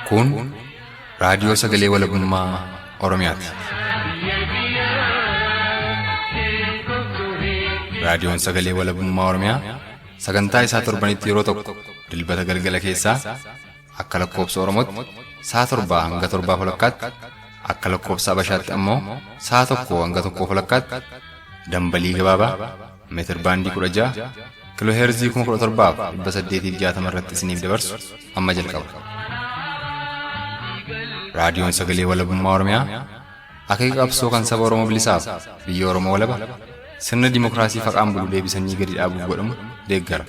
Kun raadiyoo sagalee walabummaa Oromiyaati. Raadiyoon sagalee walabummaa Oromiyaa sagantaa isaa torbanitti yeroo tokko dilbata galgala keessaa akka lakkoofsa Oromootti sa'a 7 hanga 7:00 akka lakkoofsa Habashaatti ammoo sa'a 1 hanga 1:00 dambalii gabaabaa meetir baandii 16 kiiloo heerzii 17,860 irratti isiniif dabarsu amma jalqaba. Raadiyoon sagalee walabummaa Oromiyaa akeeka qabsoo kan saba Oromoo bilisaaf biyya Oromoo walaba sirna dimookiraasii faqaan bulu deebisanii gadi dhaabuuf godhamu deeggara.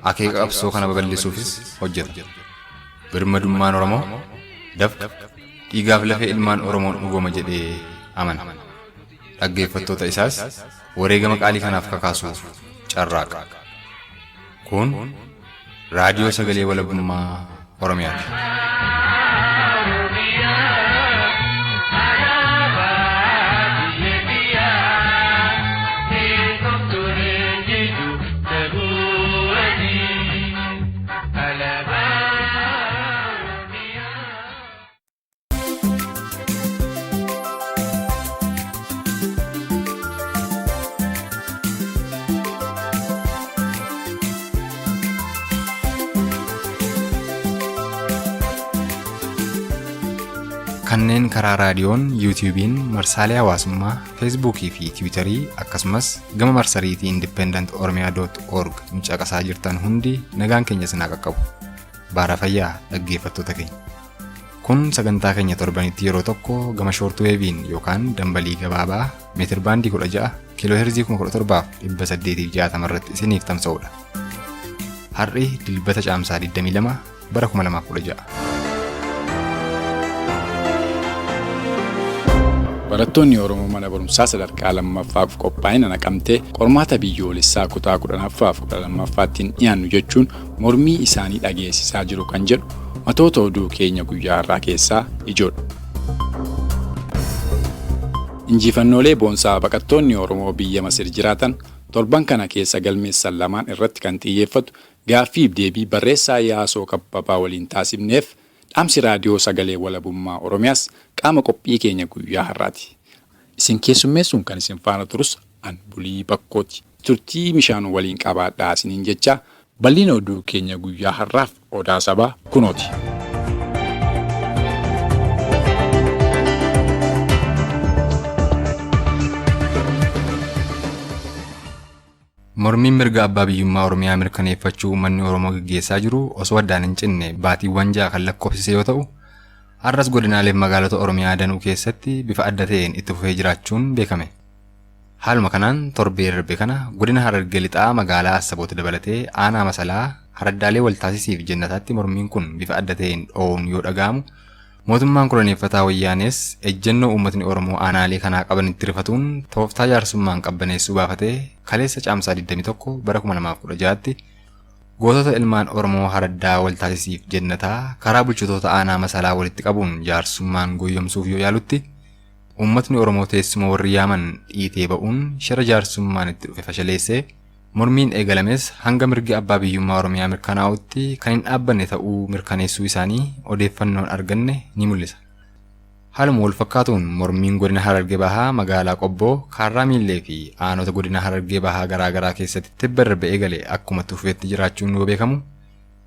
Akeeka qabsoo kana babal'isuufis hojjeta. Birmadummaan Oromoo dafqa dhiigaaf lafee ilmaan Oromoon dhugooma jedhee amana. Dhaggeeffattoota isaas wareegama qaalii kanaaf kakaasuuf carraaqa. Kun raadiyoo sagalee walabummaa Oromiyaati. Kanneen karaa raadiyoon, yuutuubiin, marsaalee hawaasummaa, feesbuukii fi tiwiitarii akkasumas gama marsariitii independent.org caqasaa jirtan hundi nagaan keenya sinaa qaqqabu. Baara fayyaa dhaggeeffattoota keenya. Kun sagantaa keenya torbanitti yeroo tokko gama shoortuweeviin yookaan dambalii gabaabaa meetir baandii 16 kiiloo heerzii 17,860 irratti isiniif tamsa'udha. Har'i dilbata caamsaa 22 bara 2016. Barattoonni Oromoo mana barumsaa sadarkaa lammaffaaf qophaa'ina naqamtee qormaata biyyoolessaa kutaa 10ffaaf 12ffaattiin dhiyaannu jechuun mormii isaanii dhageessisaa jiru kan jedhu matoota oduu keenya guyyaa har'aa keessaa ijoodha. Injifannoolee boonsaa baqattoonni Oromoo biyya Masir jiraatan torban kana keessa galmeessan lamaan irratti kan xiyyeeffatu gaaffiif deebii barreessaa Yaasoo Kabbabaa waliin taasifneef dhaamsi raadiyoo sagalee walabummaa Oromiyaas qaama qophii keenya guyyaa har'aati. Isin keessummeessuun kan isin faana turus an Bulii Bakkooti. Turtii mishaan waliin qabaadhaa isiniin jecha bal'ina oduu keenya guyyaa har'aaf odaa sabaa kunooti. Mormiin mirga abbaa biyyummaa Oromiyaa mirkaneeffachuu uummanni Oromoo gaggeessaa jiru osoo addaan hin cinne baatiiwwan 6 kan lakkoofsise yoo ta'u, har'as godinaalee fi magaalota Oromiyaa danuu keessatti bifa adda ta'een itti fufee jiraachuun beekame. Haaluma kanaan torbee darbe kana godina Harargee lixaa magaalaa Assaboot dabalatee aanaa Masalaa Haraddaalee Waltaasisiif Jannataatti mormiin kun bifa adda ta'een dho'uun yoo dhaga'amu, mootummaan koloneeffataa wayyaanes ejjennoo uummatni Oromoo aanaalee kanaa qabanitti rifatuun tooftaa jaarsummaan qabbaneessuu baafatee kaleessa caamsaa 21 bara 2016tti gootota ilmaan Oromoo Haraddaa Waltaasisiif Jannataa karaa bulchitoota aanaa Masalaa walitti qabuun jaarsummaan gooyyomsuuf yoo yaalutti uummatni Oromoo teessuma warri yaaman dhiitee ba'uun shira jaarsummaan itti dhufe fashaleessee mormiin eegalames hanga mirgi abbaa biyyummaa Oromiyaa mirkanaa'utti kan hin dhaabbanne ta'uu mirkaneessuu isaanii odeeffannoon arganne ni mul'isa. Haaluma wal fakkaatuun mormiin godina Harargee Bahaa magaalaa Qobboo, Kaarraa Miillee fi aanota godina Harargee Bahaa garaagaraa keessatti tibba darbe eegale akkuma tufeetti jiraachuun yoo beekamu,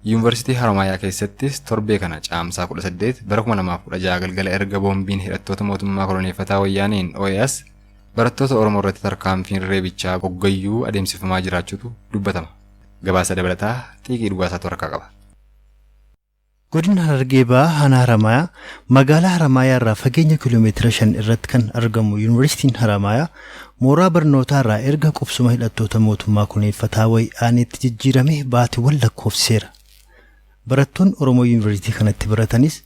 Yuunivarsiitii Haromaayaa keessattis torbee kana caamsaa 18 bara 2016 galgala erga boombiin hidhattoota mootummaa koloneeffataa wayyaaneen OAS barattoota Oromoo irratti tarkaanfiin reebichaa goggoyyuu adeemsifamaa jiraachuutu dubbatama. Gabaasa dabalataa xiiqii dhugaasaatu harkaa qaba. Godina Harargee Bahaa aanaa Haramayaa magaalaa Haramayaa irraa fageenya kiiloomeetira 5 irratti kan argamu Yuunivarsiitiin Haramayaa mooraa barnootaa irraa erga qubsuma hidhattoota mootummaa koloneeffataa wayyaaneetti jijjiirame baatiiwwan lakkoofsiseera. Barattoonni Oromoo Yuunivarsiitii kanatti baratanis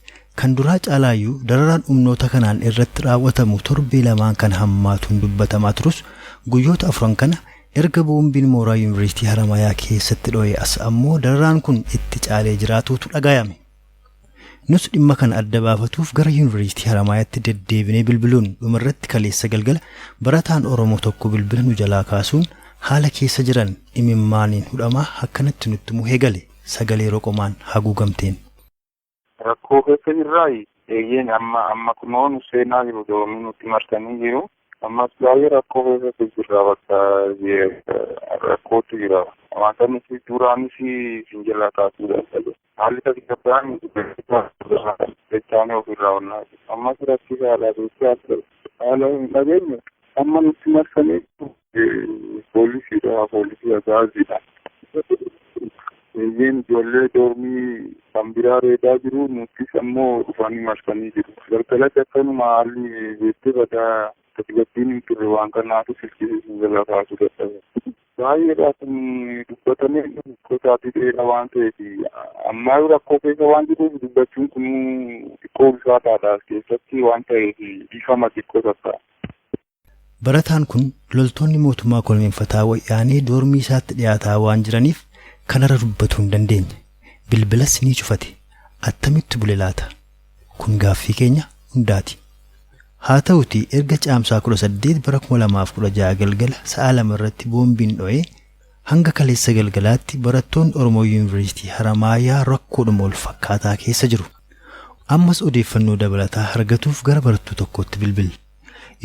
kan duraa caalaayyuu dararaan humnoota kanaan irratti raawwatamu torbee lamaan kan hammaatuun dubbatamaa turus guyyoota 4 kana erga boombiin mooraa Yuunivarsiitii Haramayaa keessatti dho'e as ammoo dararaan kun itti caalee jiraatuutu dhagayame. Nus dhimma kana adda baafatuuf gara Yuunivarsiitii Haramayaatti deddeebinee bilbiluun dhumarratti kaleessa galgala barataan Oromoo tokko bilbila nu jalaa kaasuun haala keessa jiran imimmaaniin hudhamaa akkanatti nutti muhee gale sagalee roqomaan haguugamteen. rakkoo keessa jirraayi. Eeyyeen amma kunoon seenaa jiru doomii nutti marsanii jiru. Ammas baay'ee rakkoo keessa jirra bakka rakkootu jira. Wanta nuti duraanis finjala kaasuu danda'u. Haalli tasgabbaan jechaanii ofirraa onnaa jiru. Ammas rakkisa haala beekaa haala hin dhageenye. Amma nutti marsanii poolisii agaaziidha. Eeyyeen ijoollee doormii kan biraa reedaa jiru nuttis ammoo dhufanii marsanii jiru. Galgalatti akkanuma haalli beektee badaa tasgabbiin hin turre waan kanaatu silkisiisu jala kaasuu dadhabe. Baay'eedhaa kun dubbatamee gosaati dheeraa waan ta'eef ammaa rakkoo keessa waan jiruuf dubbachuun kun xiqqoo ulfaataadhaas keessatti waan ta'eef dhiifama xiqqoo takka. Barataan kun loltoonni mootummaa kolonneeffataa wayyaanee doormii isaatti dhiyaataa waan jiraniif kanarra dubbatuu hin dandeenye. Bilbilas ni cufate. Attamitti bule laata? Kun gaaffii keenya hundaati. Haa ta'uti erga caamsaa 18 bara 2016 galgala sa'a 2 irratti boombiin dho'ee hanga kaleessa galgalaatti barattoonni Oromoo Yuunivarsiitii Haramaayaa rakkoodhuma wal fakkaataa keessa jiru. Ammas odeeffannoo dabalataa argatuuf gara barattuu tokkootti bilbille.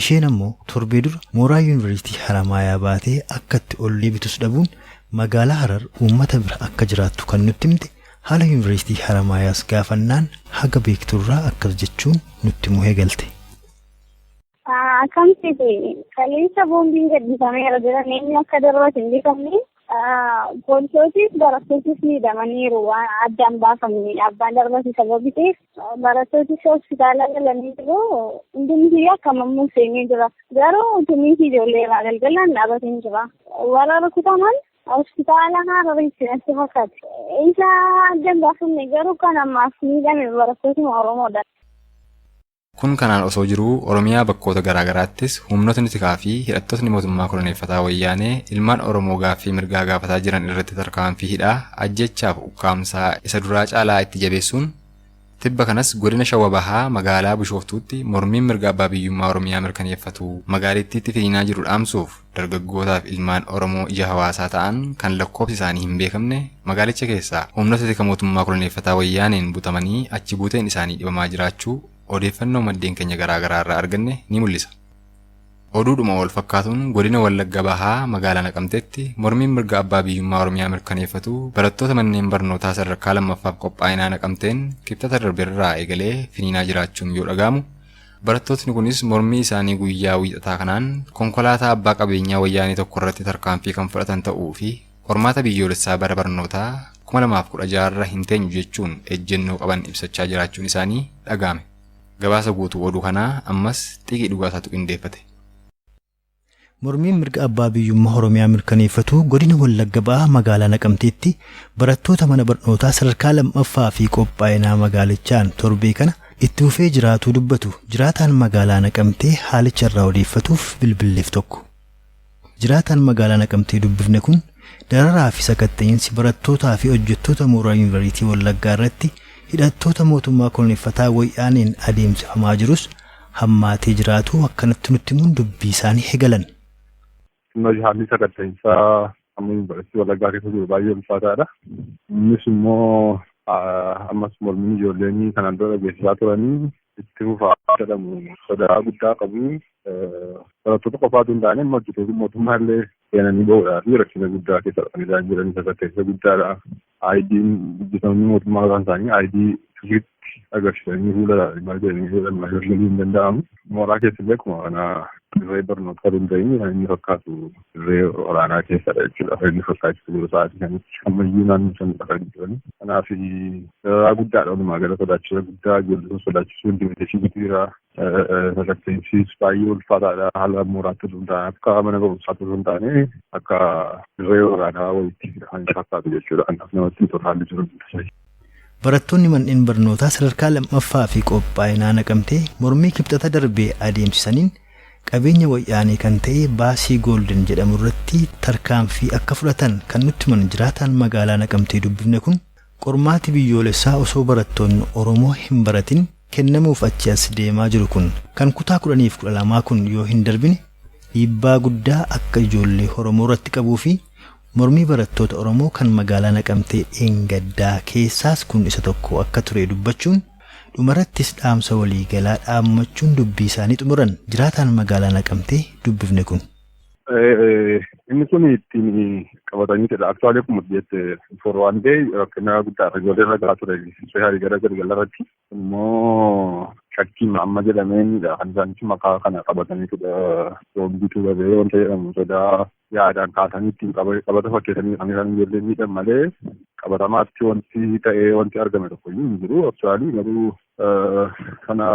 Isheen ammoo torbee dura mooraa Yuunivarsiitii Haramaayaa baatee akkatti ol deebitus dhabuun magaalaa Harar uummata bira akka jiraattu kan nutti himte haala Yuunivarsiitii Haramaayaas gaafannaan haga beekturraa akkas jechuun nutti muhee galte. Akkamitti kaleessa boombiin gadhiifameera jedhan eenyu akka darbate hin beekamne poolisootis barattootis miidhamaniiru waan addaan baafamne abbaan darbate sababi ta'eef barattootis hospitaala galanii jiru hundumti akka mammuu seenee jira garuu tumiiti ijoollee irraa galgalaan dhaabatee jira warra rukutaman hospitaala Hararitti natti fakkaate isa addaan baafamne garuu kan ammaaf miidhame barattootuma Oromoodha. Kun kanaan osoo jiruu Oromiyaa bakkoota garaagaraattis humnootni tikaa fi hidhattootni mootummaa kolonneeffataa wayyaanee ilmaan Oromoo gaaffii mirgaa gaafataa jiran irratti tarkaanfii hidhaa ajjechaaf ukkaamsaa isa duraa caalaa itti jabeessuun tibba kanas godina Shawaa Bahaa magaalaa Bishooftuutti mormiin mirga abbaa biyyummaa Oromiyaa mirkaneeffatu magaalittiitti finiinaa jiru dhaamsuuf dargaggootaaf ilmaan Oromoo ija hawaasaa ta'an kan lakkoofsi isaanii hin beekamne magaalicha keessaa humnoota tika mootummaa kolonneeffataa wayyaaneen butamanii achi buuteen isaanii dhibamaa jiraachuu odeeffannoo maddeen keenya garaagaraa irraa arganne ni mul'isa. Oduudhuma wal fakkaatuun godina Wallagga Bahaa magaalaa Naqamteetti mormiin mirga abbaa biyyummaa Oromiyaa mirkaneeffatu barattoota manneen barnootaa sadarkaa lammaffaaf qophaa'inaa Naqamteen kibxata darbeerraa eegalee finiinaa jiraachuun yoo dhagahamu barattootni kunis mormii isaanii guyyaa wiixataa kanaan konkolaataa abbaa qabeenyaa wayyaanee tokko irratti tarkaanfii kan fudhatan ta'uu fi qormaata biyyoolessaa bara barnootaa 2016 irra hin teenyu jechuun ejjennoo qaban ibsachaa jiraachuun isaanii dhagahame. Gabaasa guutuu oduu kanaa ammas xiqqii dhugaasaatu qindeeffate. Mormiin mirga abbaa biyyummaa Oromiyaa mirkaneeffatu godina Wallagga Bahaa magaalaa Naqamteetti barattoota mana barnootaa sadarkaa lammaffaa fi qophaa'inaa magaalichaan torbee kana itti fufee jiraatuu dubbatu jiraataan magaalaa Naqamtee haalicha irraa odeeffatuuf bilbilleef tokko. Jiraataan magaalaa Naqamtee dubbifne kun dararaa fi sakatta'insi barattootaa fi hojjettoota mooraa Yuunivarsiitii Wallaggaa irratti hidhattoota mootummaa kolonneeffataa wayyaaneen adeemsifamaa jirus hammaatee jiraatu akkanatti nutti himuun dubbii isaanii eegalan. Haalli sakatta'insaa amma Yuunivarsiitii Wallaggaa keessa jiru baay'ee ulfaataadha. Innis immoo ammas mormiin ijoolleen kanaan dura geessisaa turanii itti fufaa jedhamu sodaa guddaa qabu. Barattoota qofaatu hin taane hojjettoota mootummaa illee seenanii bahuudhaa fi rakkina guddaa keessa dhufanii jiran sakatta'insa guddaadha. Aayidiin hojjettoonni mootummaa kan isaanii aayidii sirriitti agarsiisanii fuula imalanii jedhan hin danda'amu. Mooraa keessa illee akkuma kana dirree barnoota kan hin ta'in kan inni fakkaatu dirree olaanaa keessadha jechuudha. Kan inni fakkaachisu jiru sa'aatii kanatti ammayyuu naannoo sanadha kan jiran. Kanaaf dararaa guddaadha walumaa gala sodaachisa guddaa ijoollee sodaachisuu intimidation jira. Sakatta'insis baay'ee ulfaataadha. Haala mooraatti osoo hin taane akka mana barumsaatti osoo hin taane akka dirree olaanaa wayiitti kan fakkaatu jechuudha. Kanaaf namatti hin haalli jiru. Barattoonni manneen barnootaa sadarkaa lammaffaa fi qophaa'inaa Naqamtee mormii kibxata darbee adeemsisaniin qabeenya wayyaanee kan ta'e baasii Golden jedhamu irratti tarkaanfii akka fudhatan kan nutti himan jiraataan magaalaa Naqamtee dubbifne kun qormaati biyyoolessaa osoo barattoonni Oromoo hin baratin kennamuuf achi as deemaa jiru kun kan kutaa 10 fi 12 kun yoo hin darbine dhiibbaa guddaa akka ijoollee Oromoo irratti qabuu fi mormii barattoota Oromoo kan magaalaa Naqamtee dheengaddaa keessaas kun isa tokko akka ture dubbachuun dhumarattis dhaamsa waliigalaa dhaammachuun dubbii isaanii xumuran. Jiraataan magaalaa Naqamtee dubbifne kun. Inni kun ittiin qabatanii jedha. Aktuaalee akkuma jette forwaan ta'e rakkina guddaa ijoollee irra gahaa ture. Seeraa gara galgala irratti immoo shakkii amma jedhameenidha. Kan isaanitti maqaa kana qabataniitudha. Yoombituu gabee wanta jedhamu sodaa yaadaan kaasanii ittiin qabata fakkeessanii kan isaan ijoollee miidhan malee qabatamaatti wanti ta'ee wanti argame tokko hin jiru. Aktuaalii garuu kana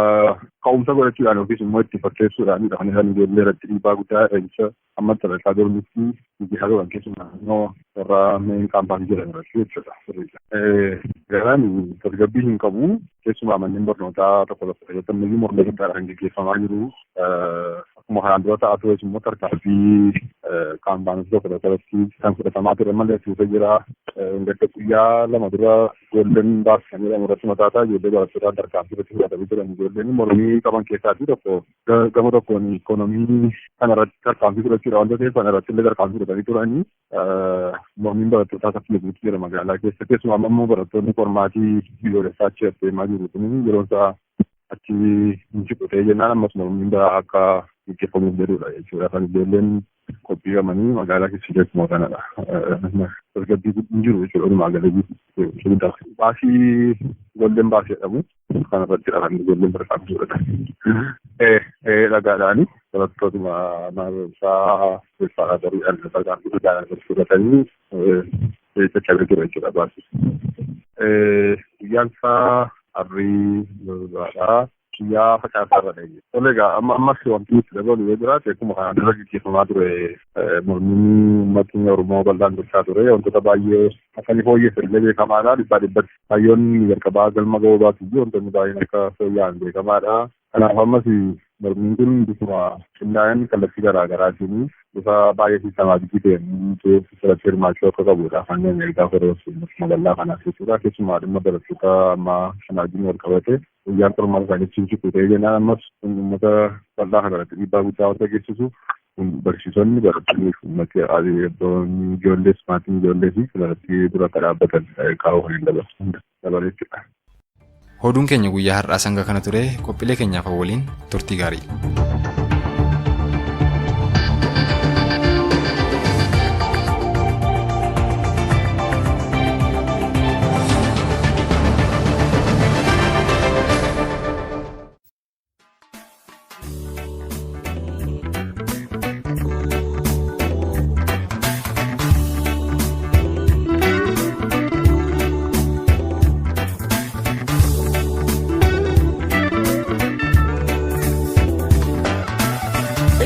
ka'umsa godhachuudhaan yookiis immoo itti fakkeessuudhaanidha. Kan isaan ijoollee irratti dhiibbaa guddaa dheecha amma sadarkaa dormitti biyya kan keessumaa immoo warra meen kaampaanii jedhan irratti jechuudha. Garaan tasgabbii hin qabu. Keessumaa manneen barnootaa tokko tokko fayyadamanii mormii guddaadhaan gaggeeffamaa jiru. Akkuma kanaan dura ta'aa ture immoo tarkaanfii kaampaanii tokko tokkotti kan fudhatamaa ture malee suuta jira. Gadda guyyaa lama dura ijoolleen baasanii irratti mataa ta'a ijoollee barattootaa tarkaanfii irratti fudhatamanii turan ijoolleen mormii qaban keessaatii tokko gama tokkoon ikoonomii kana irratti tarkaanfii fudhachuudha wanta ta'eef kana irratti illee tarkaanfii fudhatanii turanii mormiin barattootaa saffisa guutuu jira magaalaa keessa keessumaa ammoo barattoonni qormaatii biyyoolessaa achi deemaa jiru kun yeroo isaa achi hin jiqutee jennaan ammas mormiin biraa akka gaggeeffamuuf jedhudha jechuudha. Kan ijoolleen qophii qabanii magaalaa keessa jechuudha kanadha. Tasgabbii hin jiru jechuudha walumaa galatti. Baasii ijoolleen baasii jedhamu kan irratti kan ijoolleen tarkaanfii fudhatan. Dhagaadhaani barattootuma naannosaa keessaa dariidhaan tarkaanfii dhagaadhaan fudhatanii caccabee ture jechuudha baasii. Guyyaan isaa harrii lolaadhaa. Kiyyaa facaasaa irra dheeyye. Tole egaa ammas wanti nuti dabalu yoo jiraate akkuma kanaan dura gaggeeffamaa ture mormiin uummatni Oromoo bal'aan gochaa ture wantoota baay'ee akkanii fooyyessan illee beekamaadha. Dhibbaa dhibbatti hayyoonni jalqabaa galma ga'uu baatuu fi wantoonni baay'een akka fooyya'an beekamaadha. Kanaaf ammas mormiin kun bifuma qindaa'een kallattii garaa garaatiin bifa baay'ee siistemaatikii ta'een irratti hirmaachuu akka qabudha. Kanneen ergaa federaasiin magaalaa kanaaf jechuudha. Keessumaa dhimma barattoota amma kana wajjin wal qabate guyyaan qormaata isaanii cimsi kutee jennaan ammas uummata bal'aa kanarratti dhiibbaa guddaa wanta geessisuuf barsiisonni barattoonni uummati ijoollees maatiin ijoollee fi kanarratti dura akka dhaabbatan kaa'uu kan hin dabalu jechuudha. Oduun keenya guyyaa har'aa sanga kana ture qophiilee keenyaaf waliin turtii gaarii.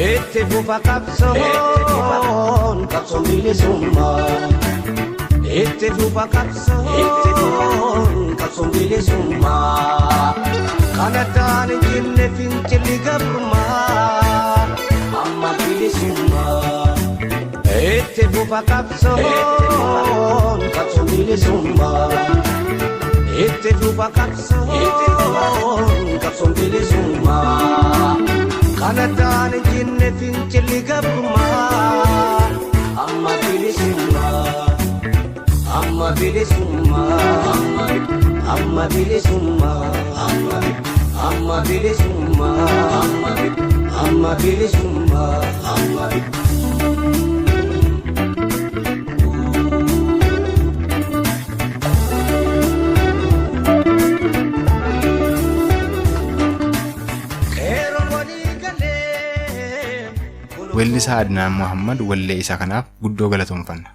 Itti fufa qabsoon qabsoon bilisummaa. Itti fufa qabsoon qabsoon bilisummaa. Kana taane jenne fincilli gabrummaa amma bilisummaa. Itti fufa qabsoon qabsoon bilisummaa. Itti fufa qabsoon qabsoon bilisummaa. Kana taane jenne fincilli gabrummaa amma bilisummaa. Amma bilisummaa. Amma bilisummaa. Amma bilisummaa. Amma bilisummaa. Weellisaa Adnaan Muhammad wallee isaa kanaaf guddoo galatoomfanna.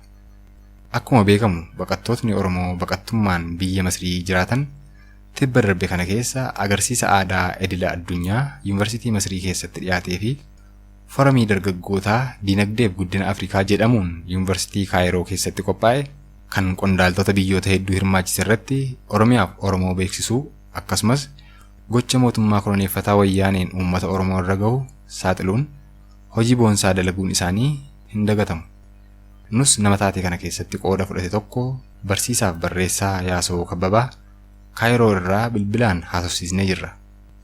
Akkuma beekamu baqattootni Oromoo baqattummaan biyya Masrii jiraatan tibba darbe kana keessa agarsiisa aadaa idila addunyaa Yuunivarsiitii Masrii keessatti dhiyaatee fi foramii dargaggootaa dinagdeef guddina Afrikaa jedhamuun Yuunivarsiitii Kaayiroo keessatti qophaa'e kan qondaaltota biyyoota hedduu hirmaachise irratti Oromiyaaf Oromoo beeksisuu akkasumas gocha mootummaa koloneeffataa wayyaaneen uummata Oromoo irra gahu saaxiluun hojii boonsaa dalaguun isaanii hin dagatamu. Nus nama taate kana keessatti qooda fudhate tokko barsiisaaf barreessaa Yaasoo Kabbabaa Kaayiroo irraa bilbilaan haasofsiisnee jirra.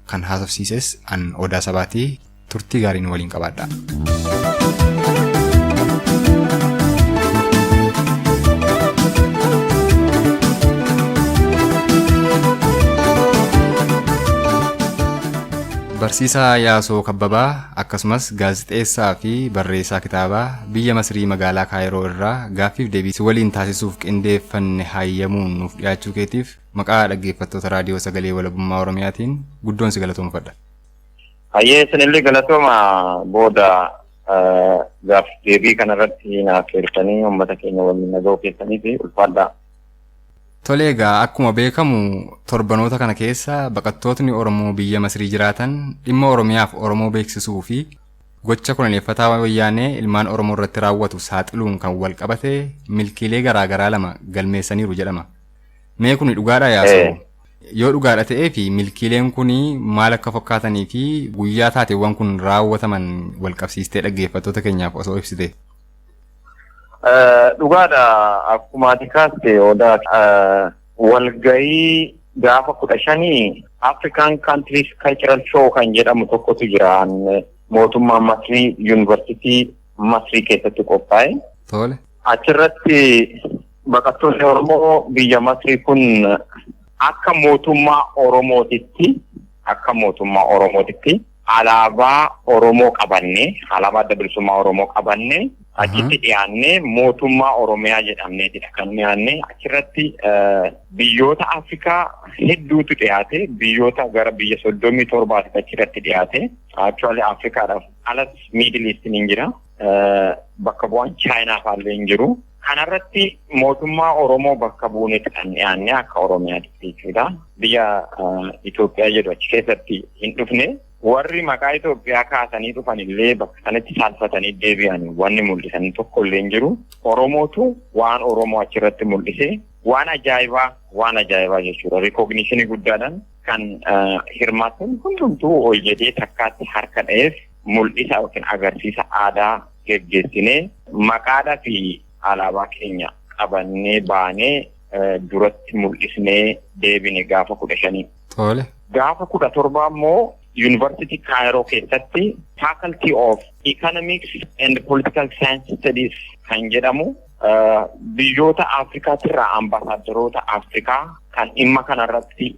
Kan haasofsiises an Odaa Sabaatii turtii gaariin waliin qabaadha. Barsiisaa Yaasoo Kabbabaa akkasumas gaazexeessaa fi barreessaa kitaabaa biyya Masrii magaalaa Kaayiroo irraa gaaffiif deebii si waliin taasisuuf qindeeffanne hayyamuun nuuf dhiyaachuu keetiif maqaa dhaggeeffattoota raadiyoo sagalee walabummaa Oromiyaatiin guddoon si galatoomfadha. Hayyee isinillee galatooma booda gaaffiif deebii kanarratti naaf hirtanii uummata keenya waliin nagahuu keessanii fi ulfaadhaa. Tole egaa akkuma beekamu torbanoota kana keessa baqattootni Oromoo biyya Masrii jiraatan dhimma Oromiyaaf Oromoo beeksisuu fi gocha koloneeffataa wayyaanee ilmaan Oromoo irratti raawwatu saaxiluun kan wal qabate milkiilee garaagaraa lama galmeessaniiru jedhama. Mee kuni dhugaadha Yaasoo? Yoo dhugaadha ta'ee fi milkiileen kuni maal akka fakkaatanii fi guyyaa taateewwan kun raawwataman wal qabsiistee dhaggeeffattoota keenyaaf osoo ibsite. Dhugaadha akkuma ati kaaste odaa walgahii gaafa 15 African Countries Cultural Show kan jedhamu tokkotu jira mootummaa Masrii Yuunivarsiitii Masrii keessatti qophaa'e. Tole. Achirratti baqattoonni Oromoo biyya Masrii kun akka mootummaa Oromootitti alaabaa Oromoo qabanne alaabaa adda bilisummaa Oromoo qabanne achitti dhiyaannee mootummaa Oromiyaa jedhamneetidha kan dhiyaanne achirratti biyyoota Afrikaa hedduutu dhiyaate biyyoota gara biyya 37 achirratti dhiyaate actually Afrikaadhaaf alas Middle East hin jira bakka bu'aan Chaayinaa faallee hin jiru kanarratti mootummaa Oromoo bakka buunetti kan dhiyaanne akka Oromiyaatti jechuudha biyya Itoophiyaa jedhu achi keessatti hin dhufne. Warri maqaa Itoophiyaa kaasanii dhufan illee bakka sanatti saalfatanii deebi'an wanni mul'isan tokko illee hin jiru. Oromootu waan Oromoo achirratti mul'ise waan ajaa'ibaa jechuudha. Rikogniishinii guddaadhaan kan hirmaatan hundumtuu ol jedhee takkaatti harka dha'eef mul'isa yookiin agarsiisa aadaa geggeessinee maqaadhaa fi alaabaa keenya qabannee baanee duratti mul'isnee deebine gaafa 15. Tole. Gaafa 17 immoo University Cairo keessatti Faculty of Economics and Political Science Studies kan jedhamu biyyoota Afrikaatirraa ambaasaadaroota Afrikaa kan dhimma kanarratti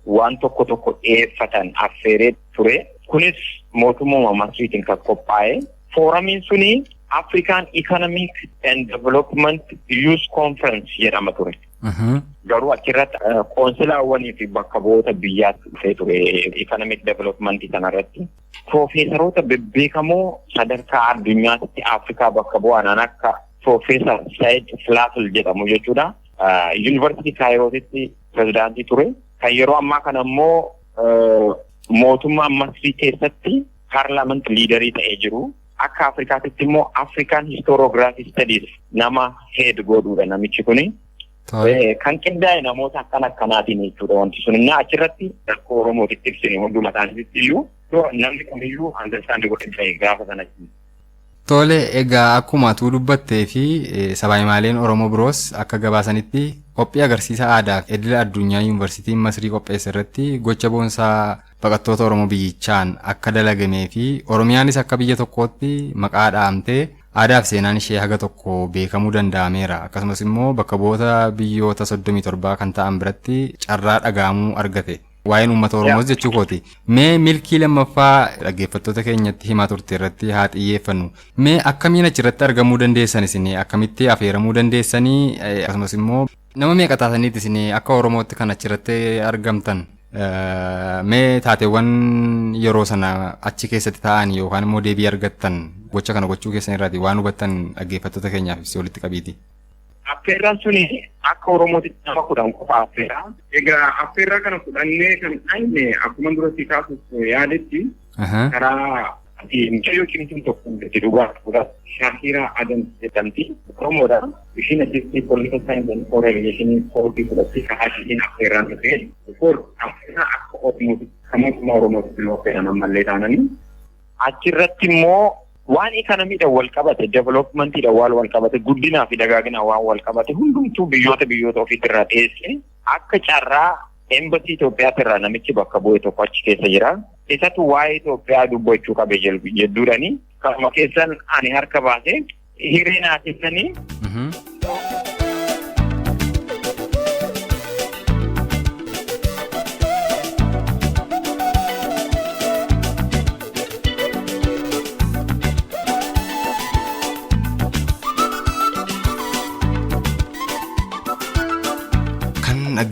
waan tokko dhiyeeffatan affeeree ture. Kunis mootummaa Masriitiin kan qophaa'e. Fooramiin suni African Economic and Development Youth Conference jedhama ture. Garuu achirratti qoonsilaawwanii fi bakka bu'oota biyyaatti dhufee ture economic development kanarratti Profeesaroota bebbeekamoo sadarkaa addunyaatti Afrikaa bakka bu'an akka Profeesar Said Flatul jedhamu jechuudha. Yuunivarsiitii Kaayirootitti pirezidaantii ture. Kan yeroo ammaa kana immoo mootummaa Masrii keessatti paarlaament liidarii ta'ee jiru. Akka Afrikaatitti immoo African Historiography Studies nama head godhuudha namichi kuni. Kan qindaa'e namoota akkanaatiin jechuudha wanti sun inni achirratti rakkoo Oromootitti ibsine hunduma isaaniitti iyyuu namni kamiyyuu understand godhee gaafa sanatti. Tole egaa akkuma atu dubbattee fi sabaayimaaleen Oromoo biroos akka gabaasanitti qophii agarsiisa aadaa idil addunyaa yuunivarsiitiin Masrii qopheesse irratti gocha boonsaa baqattoota Oromoo biyyichaan akka dalagamee fi Oromiyaanis akka biyya tokkootti maqaa dhaamtee aadaa fi seenaan ishee haga tokko beekamuu danda'ameera. Akkasumas immoo bakka bu'oota biyyoota 37 kan ta'an biratti carraa dhagahamuu argate. Waa'een uummata Oromoos jechuu kooti. Mee milkii lammaffaa dhaggeeffattoota keenyatti himaa turte irratti haa xiyyeeffannu. Mee akkamiin achirratti argamuu dandeessan isin akkamitti affeeramuu dandeessanii akkasumas immoo nama meeqa taataniiti isin akka Oromootti kan achirratti argamtan? Mee taateewwan yeroo sana achi keessatti ta'an yookaan immoo deebii argattan gocha kana gochuu keessan irraati waan hubattan dhaggeeffattoota keenyaaf ibsi walitti qabiiti. Affeerraan suni akka Oromootti nama 10 qofa affeera. Egaa affeerraa kana fudhannee kan dhayne akkuma duratti kaasuuf yaadetti karaa mucayyoo cimtuun tokko itti dhugaa Shaakiraa Adam jedhamti. Oromoodha. Ishiin achitti political science and foreign relations koortii fudhattee karaa ishiin affeerraan dhufee affeerraa akka Oromootti kan Oromootti loo fedhan ammallee taananii. Achirratti immoo waan ekonomiidhaan wal qabate developmentiidhaan wal qabate guddinaa fi dagaaginaa waan wal qabate hundumtuu biyyoota ofiitirraa dhiyeesse akka carraa embassy Itoophiyaatti namichi bakka bu'e tokko achi keessa jira. Isatu waa'ee Itoophiyaa dubbachuu qabe jedhuudhani kanuma keessan ani harka baasee hiree naasisanii.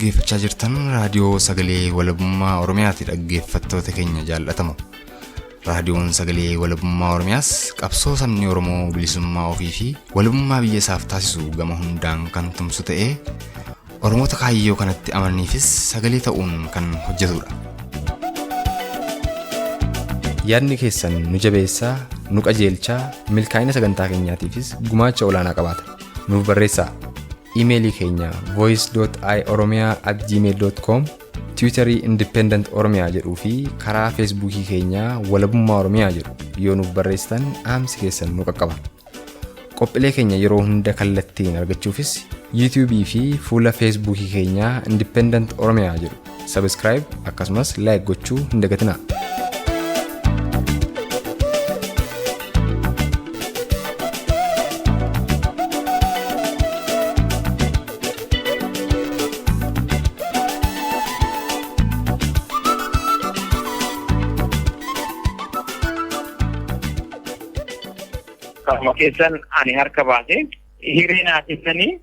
dhaggeeffachaa jirtan raadiyoo sagalee walabummaa Oromiyaati dhaggeeffattoota keenya jaallatamu. Raadiyoon sagalee walabummaa Oromiyaas qabsoo sabni Oromoo bilisummaa ofii fi walabummaa biyya isaaf taasisu gama hundaan kan tumsu ta'ee Oromoota kaayyoo kanatti amananiifis sagalee ta'uun kan hojjetudha. Yaadni keessan nu jabeessaa, nu qajeelchaa, milkaa'ina sagantaa keenyaatiifis gumaacha olaanaa qabaata. Nuuf barreessaa. Iimeelii keenya voice.ioromia@gmail.com, Tiwiitarii Independent Oromiyaa jedhuu fi karaa Feesbuukii keenyaa Walabummaa Oromiyaa jedhu yoo nuuf barreessitan dhaamsi keessan nu qaqqaba. Qophiilee keenya yeroo hunda kallattiin argachuufis YouTube fi fuula Feesbuukii keenyaa Independent Oromiyaa jedhu subscribe akkasumas like gochuu hin dagatinaa. Keessan ani harka baase hireenaatisanii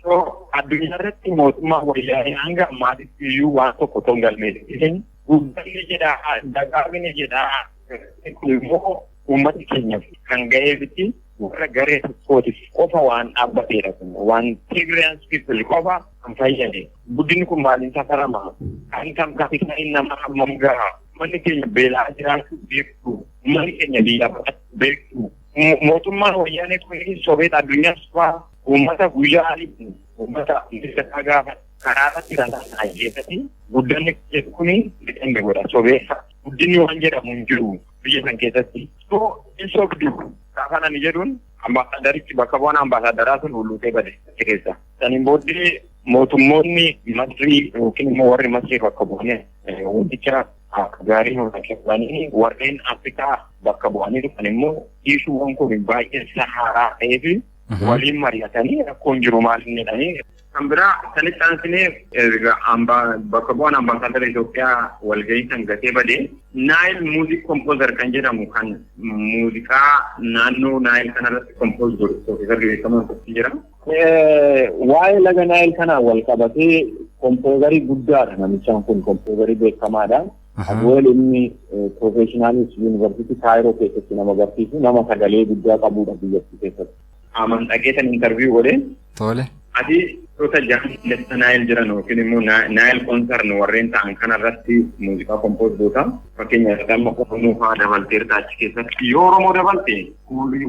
so addunyaa irratti mootummaa wayyaanee hanga ammaatitti iyyuu waan tokko ton galmeessisin guddatni jedhaa dagaagni jedhaa kun immoo uummata keenyaaf kan ga'eefitti warra garee tokkootiif qofa waan dhaabbateedha kun waan Tigrayaan people qofa kan fayyade guddinni kun maaliin safarama kan kapitaa nama hammam gahaa manni keenya beelaa jiraachuu beektu manni keenya biyyaa beektu. Mootummaan wayyaanee kun sobeet addunyaas fa'aa uummata guyyaa uummata miidhagaa gaafa karaa irratti rasaa ajjeesati guddanni jedhu kuni dhimma godha sobeessa guddinni waan jedhamu hin jiru biyya san keessatti. So in sobdu gaafa nani jedhuun ambaasaaddarichi bakka bu'aan ambaasaaddara sun hulluutee bade keessa. Saniin booddee mootummoonni Masrii yookiin immoo warri Masrii bakka bu'anii wanticha gaarii hojjetanii warreen Afrikaa bakka bu'anii dhufan immoo issuuwwan kun baay'ee saharaa ta'ee fi waliin mari'atanii rakkoon jiru maal inni jedhanii kan biraa sanitti aansinee bakka bu'aan ambaasaaddara Itoophiyaa walgahii kan gatee badee Naayil Muuziik Kompoozer kan jedhamu kan muuziqaa naannoo Naayil kanarratti kompooz godhu Piroofeesar Geetaman Tokki jira. Waa'ee laga Naayil kanaan wal qabatee kompoozarii guddaadha namichaan kun kompoozarii beekamaadha. Awwal inni professionaalis yuunivarsiitii Kaayiroo keessatti nama barsiisu nama sagalee guddaa qabudha biyyattii keessatti. Dhageessan interviyuu godhee. Tole. Ati toota jaha Naayil jiran yookiin immoo Naayil koonsarn warreen ta'an kanarratti muuziqaa kompooz goota. Fakkeenyaaf dhimma Oromoo fa'aa dabalteerta achi keessatti yoo Oromoo dabalte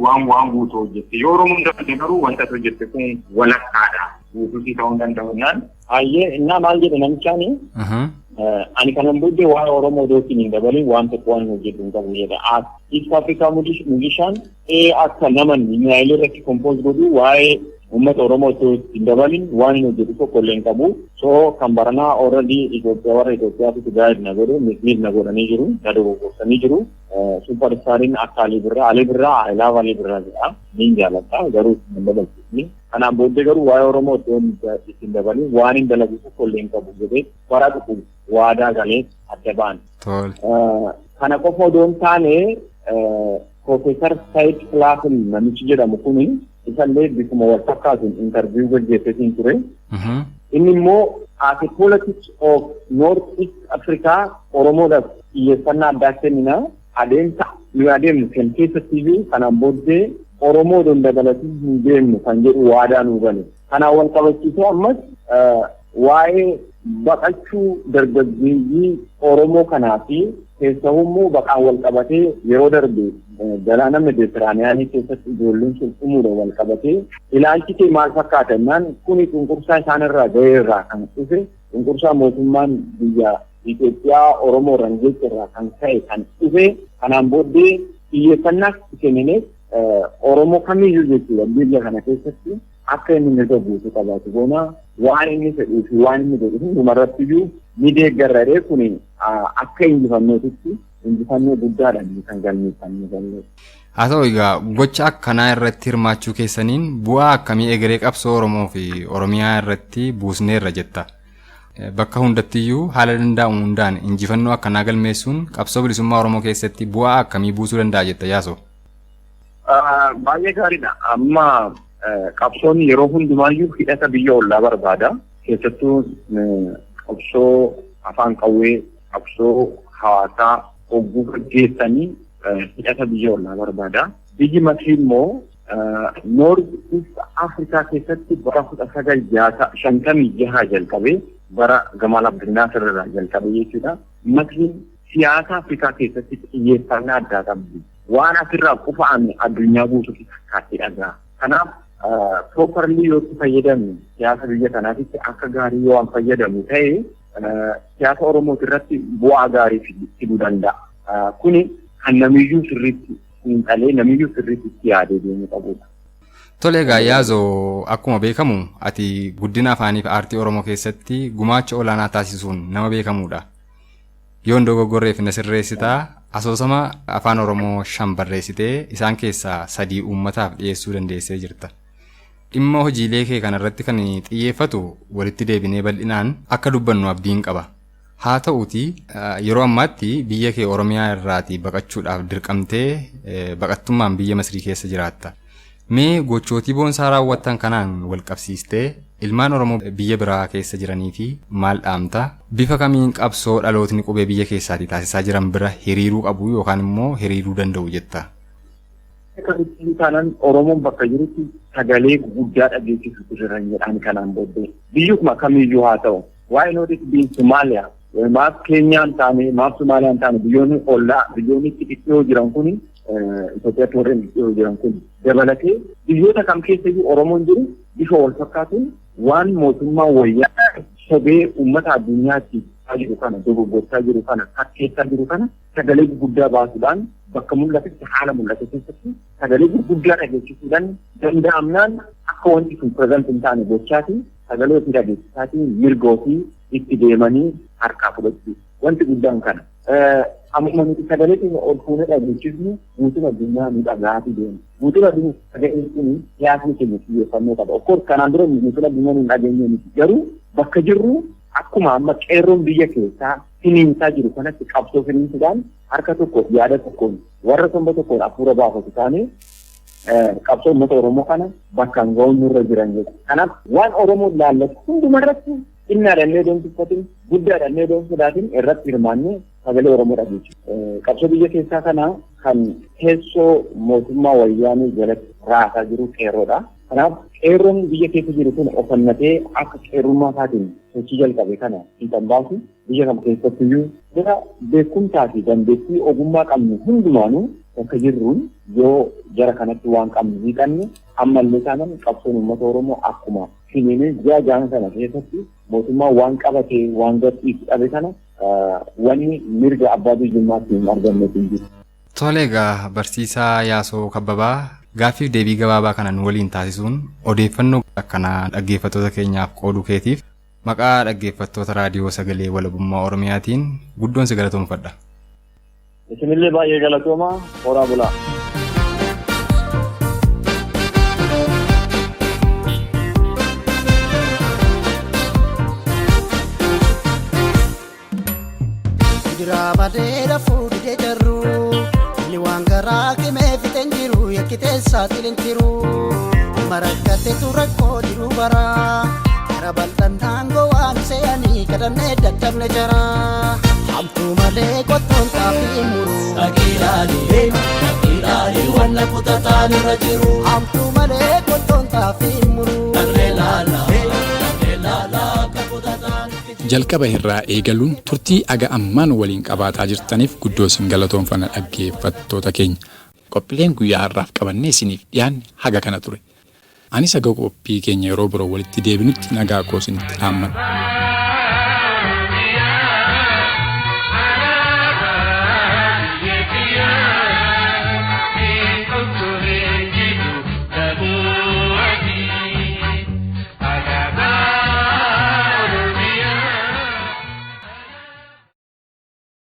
waan guutuu hojjette yoo Oromoo dabalte garuu wanta hojjette kun walakkaadha. Guutuutii ta'uu hin danda'u. Hayyee innaa maal jedhe namichaani? Ani kanan booddee waa'ee Oromoo dootiin hin dabalin waan tokko waan hojjetu hin qabu jedha. East Africa Musician akka naman Naayil irratti kompooz godhu waa'ee uummata Oromoo hin dabalin waan hin hojjetu tokko illee hin qabu. So kan baranaa already Itoophiyaa warra Itoophiyaatti gaa'id na godhu misliid na godhanii jiru na dogoggoranii jiru. Superstariin akka Alii Birraa I love Alii Birraa jedha. Niin jaalladha garuu hin dabalchifni. Kanaan booddee garuu waa'ee Oromoo hin dabalin waan hin dalagu tokko illee hin qabu jedhee bara dhufu waadaa galee adda ba'an. Kana qofa odoo hin taane Piroofeesar Saayid Filaafil namichi jedhamu kuni isallee bifuma wal fakkaatuun interviyuu gaggeessetiin ture. Inni immoo as a politics of North East Africa Oromoodhaaf xiyyeeffannaa addaa kennina adeemsa nu adeemnu kan keessatti fi kanaan booddee Oromoo don dabalatii hin deemnu kan jedhu waadaa nuu gale. Kanaan wal qabachiisee ammas waa'ee baqachuu dargaggeeyyii Oromoo kanaa fi keessahummoo baqaan wal qabatee yeroo darbe galaana Meditiraaniyaanii keessatti ijoolleen sun dhumuudha wal qabatee ilaalchi kee maal fakkaata jennaan kuni cunqursaa isaanirraa ga'eerraa kan dhufe cunqursaa mootummaan biyya Itoophiyaa Oromoo rangeettirraa kan ka'e kan dhufe kanaan booddee xiyyeeffannaa kennineef Oromoo kamiyyuu jechuudha biyya kana keessatti akka inni mirga guutuu qabaatu goona waan inni fedhuu fi waan inni godhu hundumarratti iyyuu ni deeggarree kun akka injifannootitti injifannoo guddaadhaan kan galmeeffamee galle. Haa ta'u egaa gocha akkanaa irratti hirmaachuu keessaniin bu'aa akkamii egeree qabsoo Oromoo fi Oromiyaa irratti buusneerra jetta. Bakka hundattiyyuu haala danda'amu hundaan injifannoo akkanaa galmeessuun qabsoo bilisummaa Oromoo keessatti bu'aa akkamii buusuu danda'a jetta Yaasoo? Baay'ee gaariidha. Amma qabsoon yeroo hundumaayyuu hidhata biyya ollaa barbaada. keessattuu qabsoo afaan qawwee qabsoo hawaasaa hogguu gaggeessanii hidhata biyya ollaa barbaada. Biyyi Masrii immoo Noord East Afrikaa keessatti bara 1956 jalqabee bara Gamal Abdel Nasser irraa jalqabee jechuudha. Masriin siyaasa Afrikaa keessatti xiyyeeffannaa addaa qabdi. Waan asirraa qufa'an addunyaa guutuutti fakkaattiidha. Kanaaf properly yoo itti fayyadamne siyaasa biyya kanaatitti akka gaarii yoo fayyadamu ta'e siyaasa Oromoo irratti bu'aa gaarii fiduu danda'a. Kuni kan namiyyuu sirriitti xiinxalee namiyyuu sirriitti itti yaadee deemuu qabudha. Tole egaa Yaazoo akkuma beekamu ati guddina afaanii fi aartii Oromoo keessatti gumaacha olaanaa taasisuun nama beekamudha. Yoon dogoggorreef na sirreessitaa asoosama afaan Oromoo 5 barreessitee isaan keessaa 3 uummataaf dhiyeessuu dandeessee jirta. Dhimma hojiilee kee kanarratti kan xiyyeeffatu walitti deebinee bal'inaan akka dubbannu abdiin qaba. Haa ta'uutii yeroo ammaatti biyya kee Oromiyaa irraatii baqachuudhaaf dirqamtee baqattummaan biyya Masrii keessa jiraatta. Mee gochootii boonsaa raawwattan kanaan wal qabsiistee ilmaan Oromoo biyya biraa keessa jiranii fi maal dhaamta? Bifa kamiin qabsoo dhalootni qubee biyya keessaatii taasisaa jiran bira hiriiruu qabu yookaan immoo hiriiruu danda'u jetta? Akkamitti kanaan Oromoon bakka jirutti sagalee guddaa dhageessisuutu jiran jedhaan kanaan booddee biyyuma kamiyyuu haa ta'u waa'ee nootis biyyi Somaaliyaa maaf Keenyaan taane maaf Somaaliyaan taane biyyoonni ollaa biyyoonni xixiqqoo jiran kuni Itoophiyaatti warreen xixiqqoo jiran kun dabalatee biyyoota kam keessayyuu Oromoon jiru bifa wal fakkaatuun waan mootummaa wayyaa sobee uummata addunyaatti jiru kana dogoggorsaa jiru kana fakkeessaa jiru kana sagalee guddaa baasuudhaan bakka mul'atetti haala mul'ate keessatti sagalee guddaa dhageessisuudhaan danda'amnaan akka wanti sun pireezent hin taane gochaati sagalee ofii dhageessisaatiin mirga ofii itti deemanii harkaa fudhachuu wanti guddaan kana. Amma nuti sagalee keenya ol fuunee dhageessisnu guutuun addunyaa nu dhaga'aatii deema. Guutuun addunyaa sagaleen kun siyaasni keenya xiyyeeffannoo qaba. Of course kanaan dura guutuun addunyaa nu dhageenye miti. Garuu bakka jirru akkuma amma qeerroon biyya keessaa finiinsaa jiru kanatti qabsoo finiinsuudhaan harka tokko yaada tokkoon warra somba tokkoon hafuura baafatu taane qabsoo uummata Oromoo kana bakkaan ga'uun nurra jiran jechuudha. Kanaaf waan Oromoo laallatu hundumarratti xinnaadhannee deemsifatin guddaadhannee deemsifaatin irratti hirmaannee sagalee Oromoo dhageessisa. Qabsoo biyya keessaa kana kan teessoo mootummaa wayyaanee jalatti raasaa jiru qeerroodha. Kanaaf qeerroon biyya keessa jiru kun ofannatee akka qeerrummaa isaatiin sochii jalqabe kana hiikan baasu biyya kam keessattiyyuu bira beekumsaa fi dandeettii ogummaa qabnu hundumaanuu bakka jirruun yoo jara kanatti waan qabnu hiikanne ammallee taanaan qabsoon uummata Oromoo akkuma finiinee ji'a jaan sana keessatti mootummaa waan qabatee waan gadhiisu dhabe kana wanni mirga abbaa biyyummaatti hin argamnetu hin jiru. Tole egaa barsiisaa Yaasoo Kabbabaa gaaffiif deebii gabaabaa kana nu waliin taasisuun odeeffannoo akkanaa dhaggeeffattoota keenyaaf qooduu keetiif maqaa dhaggeeffattoota raadiyoo sagalee walabummaa Oromiyaatiin guddoon si galatoomfadha. Isinillee baay'ee galatooma horaa bulaa. Badeera fuudhee jirru inni waan garaa kimee fixeen jiru yakkitee saaxileen jiru marakkate ture koo jiru bara gara bal'aan daangoo waan se'anii kadhannee dadhabne jara hamtuu malee qottoon xaafii muru dhaqiidhaalee wanna kutataan irra jiru hamtuu malee qottoon xaafii muru dhaqlee laalaa akka kutataan. Jalqaba irraa eegaluun turtii aga ammaan waliin qabaataa jirtaniif guddoo isin galatoomfanna dhaggeeffattoota keenya. Qophiileen guyyaa har'aaf qabannee isiniif dhiyaanne haga kana ture. Anis haga qophii keenya yeroo biroo walitti deebinutti nagaa koo isinitti dhaammadha.